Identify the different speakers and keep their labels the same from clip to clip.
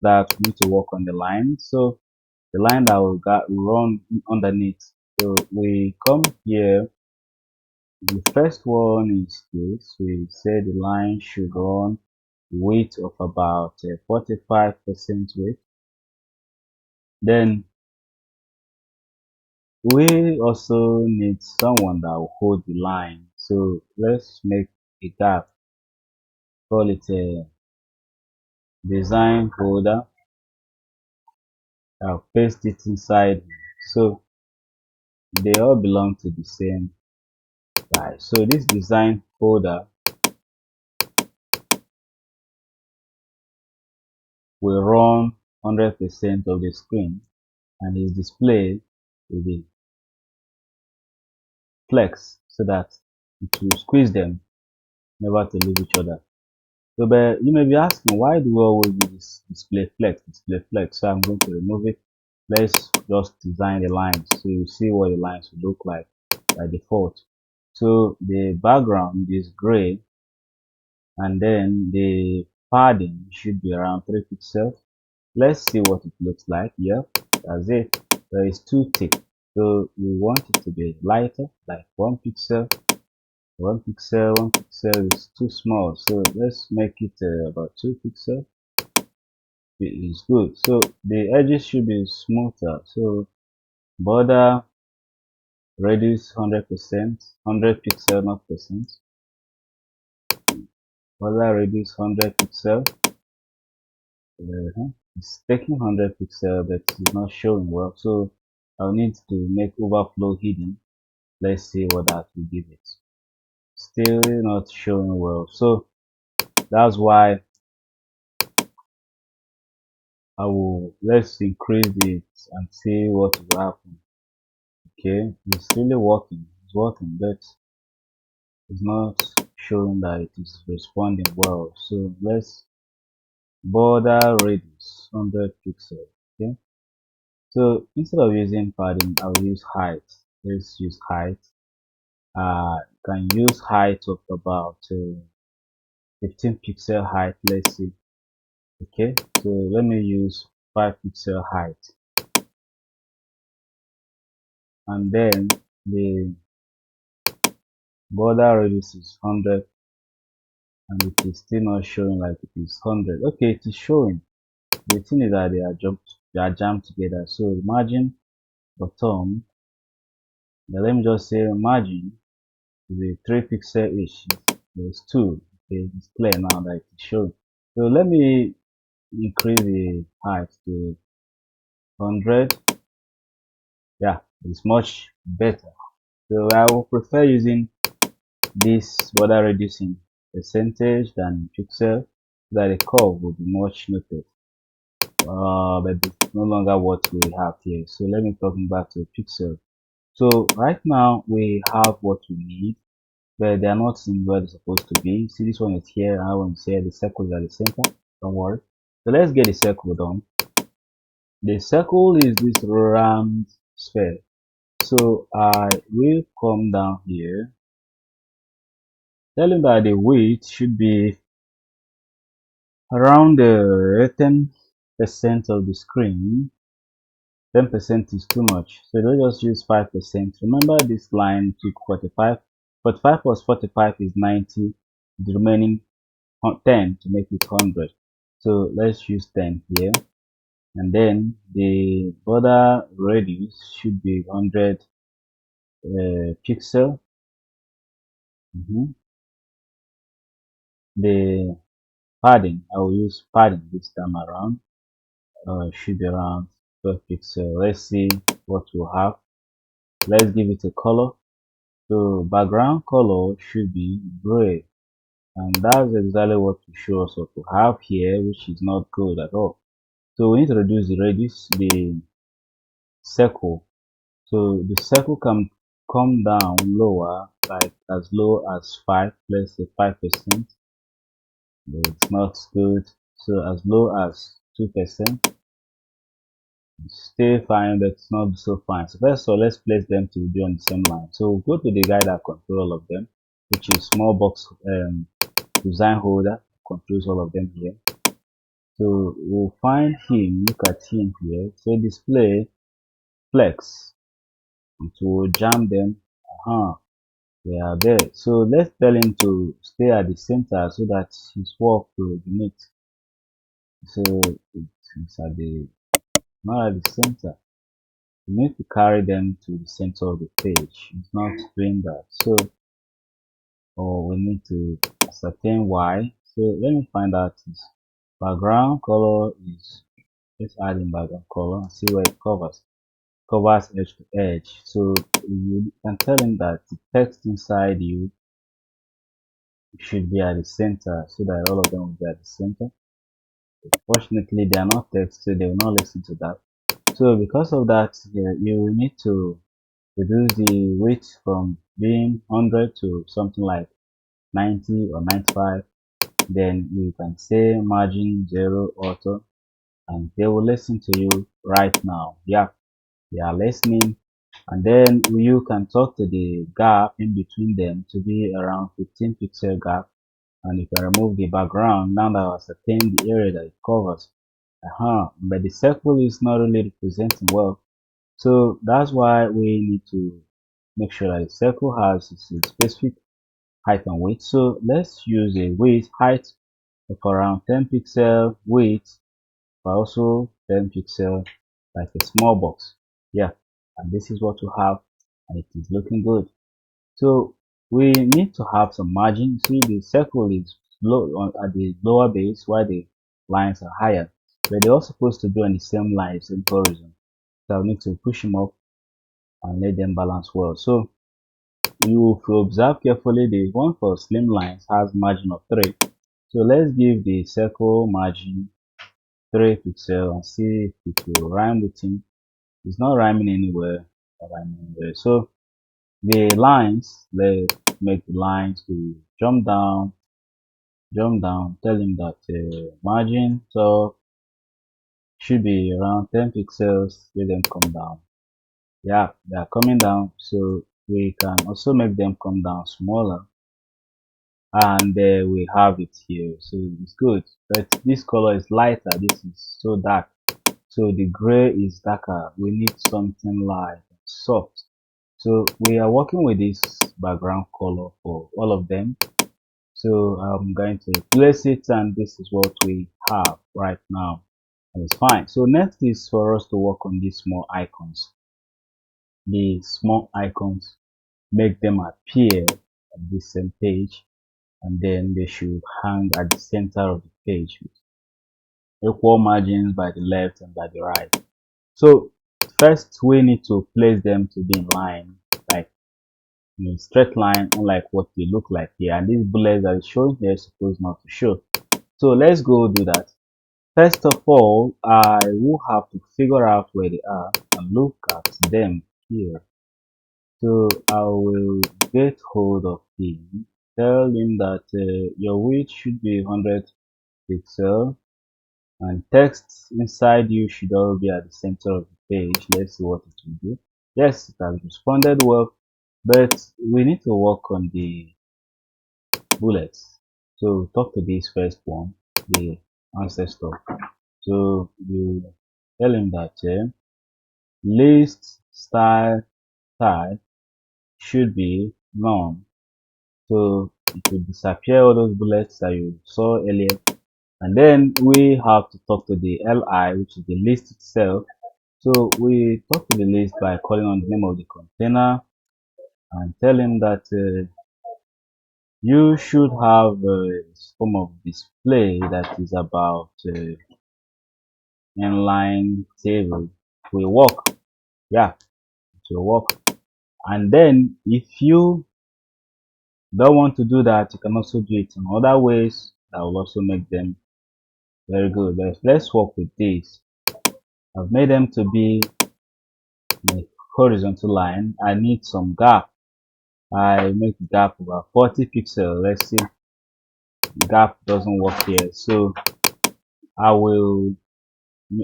Speaker 1: that we need to work on the line. So the line that will run underneath. So we come here. The first one is this. We say the line should run width of about 45% width. Then we also need someone that will hold the line. So let's make a gap. Call it a design holder. I'll paste it inside. So they all belong to the same guy. So this design folder will run 100% of the screen, and his display will be flex so that it will squeeze them never to leave each other. So but you may be asking, why do we always do this display flex? So I'm going to remove it. Let's just design the lines so you see what the lines will look like by default. So the background is gray, and then the padding should be around 3 pixels. Let's see what it looks like. Yeah, that's it. There is too thick, so we want it to be lighter, like 1 pixel. 1 pixel is too small, so let's make it about 2 pixels. It is good. So the edges should be smoother. So border radius 100%, 100 pixel, not percent. Border radius 100 pixel. It's taking 100 pixel, but it's not showing well. So I'll need to make overflow hidden. Let's see what that will give it. Still not showing well. So that's why let's increase it and see what will happen. Okay, it's really working. It's working, but it's not showing that it is responding well. So let's border radius 100 pixels. Okay, so instead of using padding, I'll use height. Let's use height. You can use height of about 15 pixel height. Let's see. Okay, so let me use 5 pixel height, and then the border radius is 100, and it is still not showing like it is 100. Okay, it is showing. The thing is that they are jammed together. So margin bottom, now let me just say margin is a 3 pixel each. There's 2. Okay, it's clear now that it is showing. So let me increase the height to 100. Yeah, it's much better. So I will prefer using this border reducing percentage than pixel, so that the curve will be much noted. But it's no longer what we have here. So let me talk back to pixel. So right now we have what we need, but they are not in where they're supposed to be. See, this one is here, and that one is here. The circle is at the center. Don't worry. So let's get the circle done. The circle is this round sphere. So I will come down here, telling that the width should be around 10% of the screen. 10% is too much, so let's just use 5%. Remember, this line took 45. 45 plus 45 is 90. The remaining 10 to make it 100. So let's use 10 here, and then the border radius should be 100 pixel. The padding, I will use padding this time around. Should be around 12 pixel. Let's see what we'll have. Let's give it a color. So background color should be gray, and that's exactly what we show us what we have here, which is not good at all. So we need to reduce the radius, the circle. So the circle can come down lower, like as low as 5, let's say 5%. It's not good. So as low as 2%. Stay fine, but it's not so fine. So first of all, let's place them to be on the same line. So we'll go to the guy that controls all of them, which is small box design holder, controls all of them here. So we'll find him, look at him here, so display flex. It will jam them. They are there. So let's tell him to stay at the center so that his work will be neat. So it's at the not at the center. You need to carry them to the center of the page. It's not doing that. So we need to ascertain why. So let me find out his background color is, let's add in background color and see where it covers edge to edge. So you can tell him that the text inside you should be at the center so that all of them will be at the center. Fortunately, they are not text, so they will not listen to that. So because of that, you need to reduce the weight from being 100 to something like 90 or 95. Then you can say margin 0 auto, and they will listen to you right now. Yeah, they are listening. And then you can talk to the gap in between them to be around 15 pixel gap, and you can remove the background now that I've ascertained the area that it covers. But the circle is not really representing well, so that's why we need to make sure that the circle has its specific height and width. So let's use a width height of around 10 pixel, width but also 10 pixel, like a small box. Yeah, and this is what we have, and it is looking good. So we need to have some margin. See, the circle is low at the lower base while the lines are higher, but they're all supposed to be on the same line, same horizon. So I need to push them up and let them balance well. So if you observe carefully, the one for slim lines has margin of 3. So let's give the circle margin 3 pixel and see if it will rhyme with him. It's not rhyming anywhere. So the lines, let's make the lines to jump down, tell him that margin so should be around 10 pixels, let them come down. Yeah, they are coming down, so we can also make them come down smaller, and we have it here. So it's good, but this color is lighter, this is so dark, so the gray is darker. We need something light, soft. So we are working with this background color for all of them. So I'm going to replace it, and this is what we have right now, and it's fine. So next is for us to work on these small icons. The small icons, make them appear on the same page, and then they should hang at the center of the page with equal margins by the left and by the right. So first we need to place them to be in line, like in a straight line, unlike what they look like here. And these bullets that is showing here is supposed not to show. So let's go do that. First of all, I will have to figure out where they are and look at them here. So I will get hold of him, tell him that your width should be 100 pixel, and text inside you should all be at the center of the page. Let's see what it will do. Yes, it has responded well, but we need to work on the bullets. So talk to this first one, the ancestor. So you tell him that list style type should be none. So it will disappear all those bullets that you saw earlier. And then we have to talk to the li, which is the list itself. So we talk to the list by calling on the name of the container and tell him that you should have a form of display that is about inline table. Will work. Yeah, it will work. And then if you don't want to do that, you can also do it in other ways that will also make them very good. But let's work with this. I've made them to be in a horizontal line. I need some gap. I make the gap about 40 pixels. Let's see, the gap doesn't work here, so I will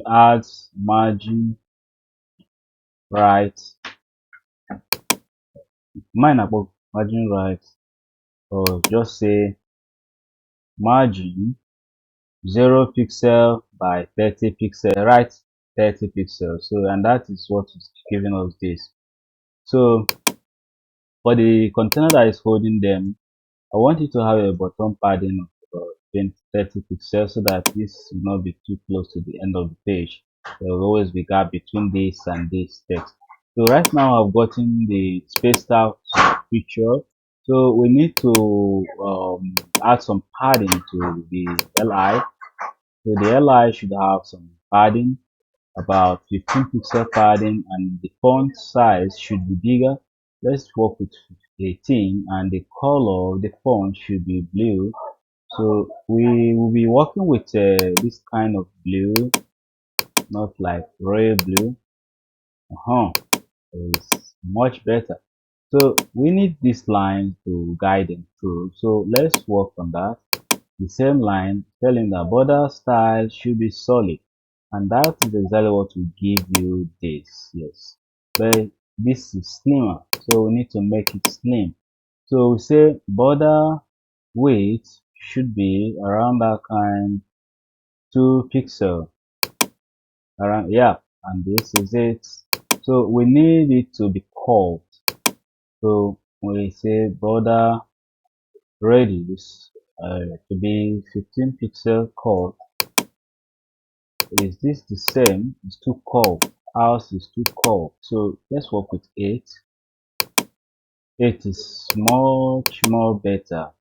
Speaker 1: add margin right, mine above margin right, or just say margin 0 pixel by 30 pixels, right? 30 pixels. So, and that is what is giving us this. So for the container that is holding them, I want it to have a bottom padding of 30 pixels so that this will not be too close to the end of the page. There will always be gap between this and this text. So right now I've gotten the spaced out feature. So we need to add some padding to the LI. So the LI should have some padding, about 15 pixel padding, and the font size should be bigger. Let's work with 18, and the color of the font should be blue. So we will be working with this kind of blue, not like royal blue. It's much better. So we need this line to guide them through. So let's work on that. The same line telling the border style should be solid, and that is exactly what will give you this. Yes, but this is slimmer, so we need to make it slim. So we say border weight should be around that kind 2 pixel around, yeah, and this is it. So we need it to be curved. So we say border radius to be 15 pixel curved. Is this the same? It's too curved. Ours is too curved. So let's work with 8. 8 is much more better.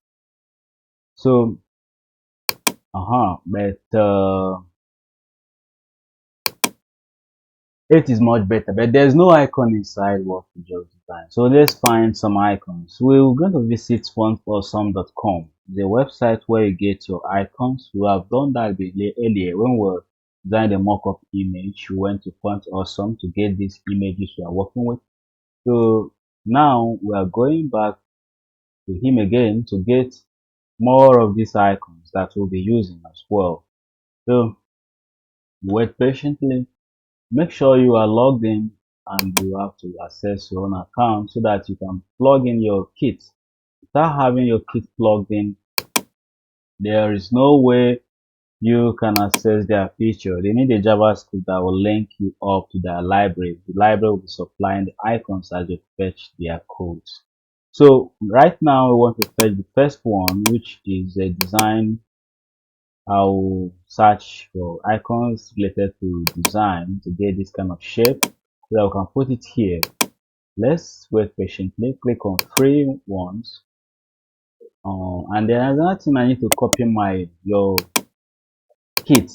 Speaker 1: So but 8 is much better, but there's no icon inside what we just designed. So let's find some icons. We're going to visit fontawesome.com, the website where you get your icons. We have done that earlier when we designed a mock-up image. We went to Font Awesome to get these images we are working with. So now we are going back to him again to get more of these icons that we'll be using as well. So wait patiently. Make sure you are logged in and you have to access your own account so that you can plug in your kit. Without having your kit plugged in, there is no way you can access their feature. They need a JavaScript that will link you up to their library. The library will be supplying the icons as you fetch their codes. So right now we want to fetch the first one, which is a design. I'll search for icons related to design to get this kind of shape so that we can put it here. Let's wait patiently. Click on free ones. And then another thing, I need to copy your kit.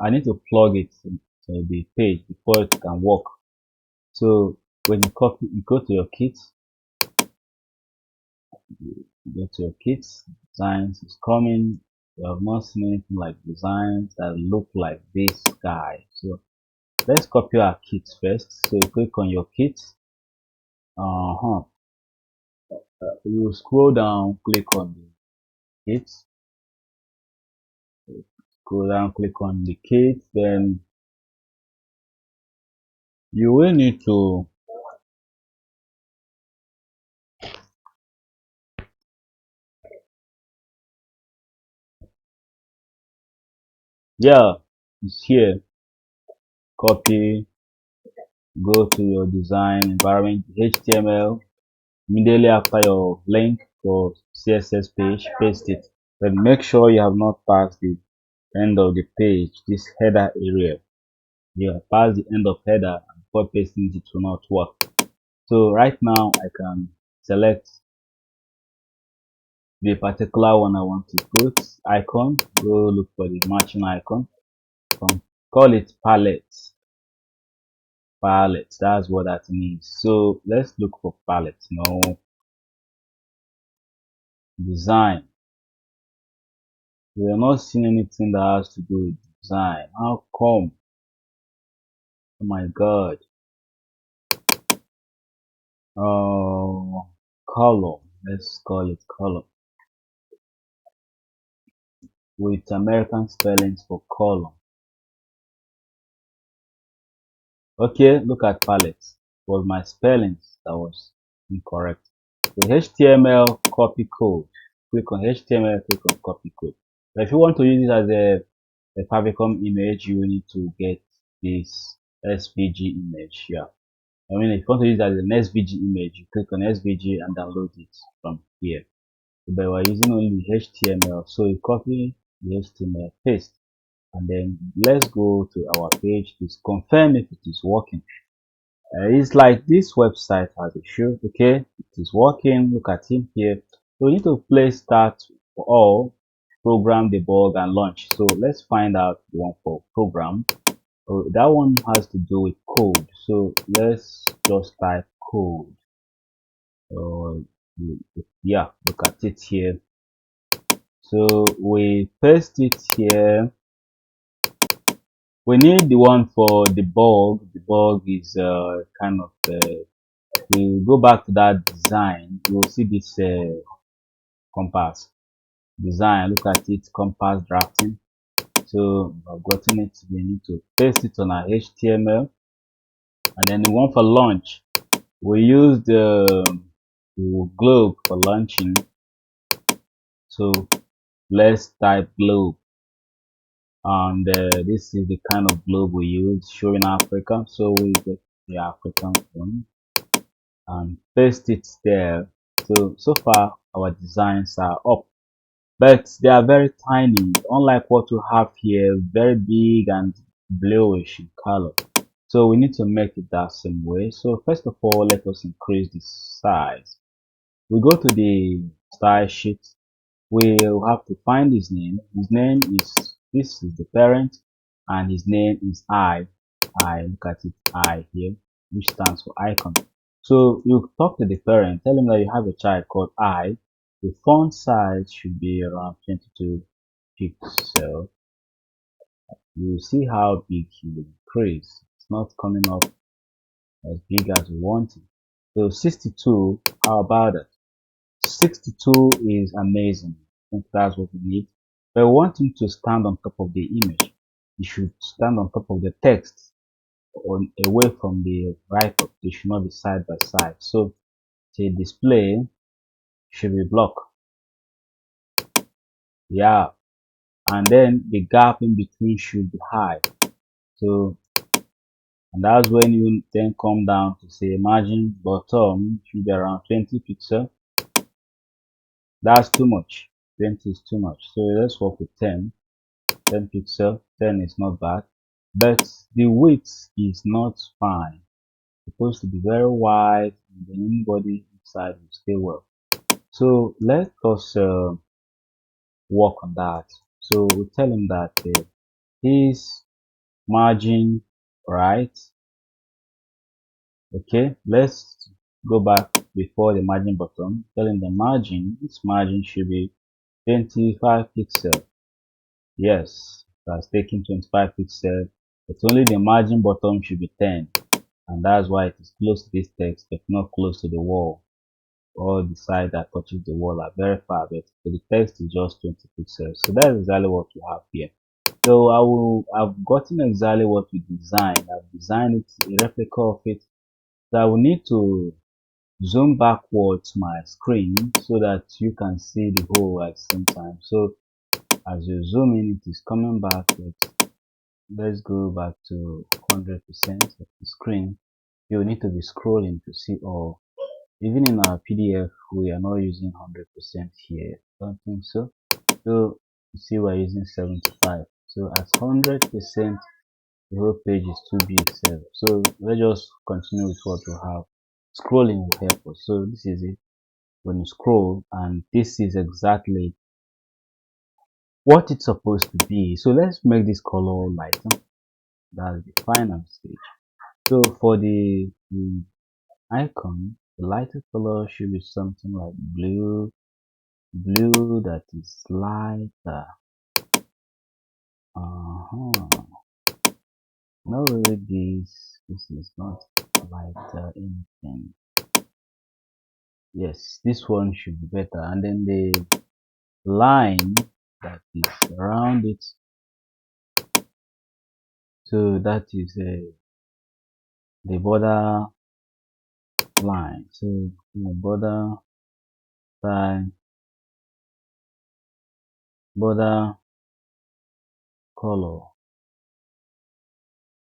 Speaker 1: I need to plug it to the page before it can work. So when you copy, you go to your kit, go to your kit, designs is coming. You have not seen anything like designs that look like this guy. So let's copy our kit first. So click on your kit. You scroll down, click on the kit. Scroll down, click on the kit. Then you will need to it's here. Copy, go to your design environment, HTML. Immediately after your link for CSS page, paste it. But make sure you have not passed the end of the page, this header area. You have passed the end of header, and before pasting it will not work. So right now I can select the particular one I want to put icon. Go look for the matching icon. Call it palette. Palette, that's what that means. So let's look for palette. No, design. We are not seeing anything that has to do with design. How come? Oh my god. Column. Let's call it column with American spellings for column. Okay, look at palette. It was my spellings that was incorrect. So HTML copy code. Click on HTML, click on copy code. But if you want to use it as a the Favicon image, you will need to get this SVG image here. I mean, if you want to use that as an SVG image, you click on SVG and download it from here. But we're using only HTML, so you copy the HTML, paste, and then let's go to our page to confirm if it is working. It's like this website has a show. Okay, it is working. Look at him here. So we need to play start for all, program, debug, and launch. So let's find out the one for program. Oh, that one has to do with code. So let's just type code. Oh, yeah, look at it here. So we paste it here. We need the one for debug. Debug is kind of we go back to that design. You will see this compass design. Look at it, compass drafting. So I've gotten it. We need to paste it on our HTML, and then the one for launch, we use the globe for launching. So let's type globe, and this is the kind of globe we use, showing Africa. So we get the African one and paste it there. So far our designs are up, but they are very tiny, unlike what we have here, very big and bluish in color. So we need to make it that same way. So first of all, let us increase the size. We go to the style sheet. We'll have to find his name. His name is, this is the parent, and his name is look at it, I here, which stands for icon. So you talk to the parent, tell him that you have a child called I. The font size should be around 22 pixels. You will see how big he will increase. It's not coming up as big as we want it. So 62, how about that? 62 is amazing. I think that's what we need. But we want him to stand on top of the image. He should stand on top of the text, or away from the write-up. They should not be side by side. So the display should be blocked. Yeah. And then the gap in between should be high. So, and that's when you then come down to say margin bottom should be around 20 pixels. That's too much. 20 is too much. So let's work with 10 pixel. 10 is not bad, but the width is not fine. It's supposed to be very wide, and then anybody inside will stay well. So let us work on that. So we tell him that his margin, right? Okay, let's go back before the margin button. Tell him the margin, this margin should be 25 pixel. Yes, that's taking 25 pixel. It's only the margin bottom should be 10, and that's why it is close to this text but not close to the wall. All the side that touches the wall are very far, but the text is just 20 pixels. So that's exactly what we have here. So I've gotten exactly what we designed. I've designed it, a replica of it. So I will need to zoom backwards my screen so that you can see the whole at the same time. So as you zoom in, it is coming back. Let's go back to 100% of the screen. You need to be scrolling to see all. Even in our PDF, we are not using 100% here. Don't think so. So you see we're using 75. So at 100%, the whole page is too big. So let's just continue with what we have. Scrolling will help us. So this is it. When you scroll, and this is exactly what it's supposed to be. So let's make this color lighter. That's the final stage. So for the icon, the lighter color should be something like blue that is lighter. No, really, this is not lighter anything. Yes, this one should be better. And then the line that is around it, so that is the border line. So the border line, border color.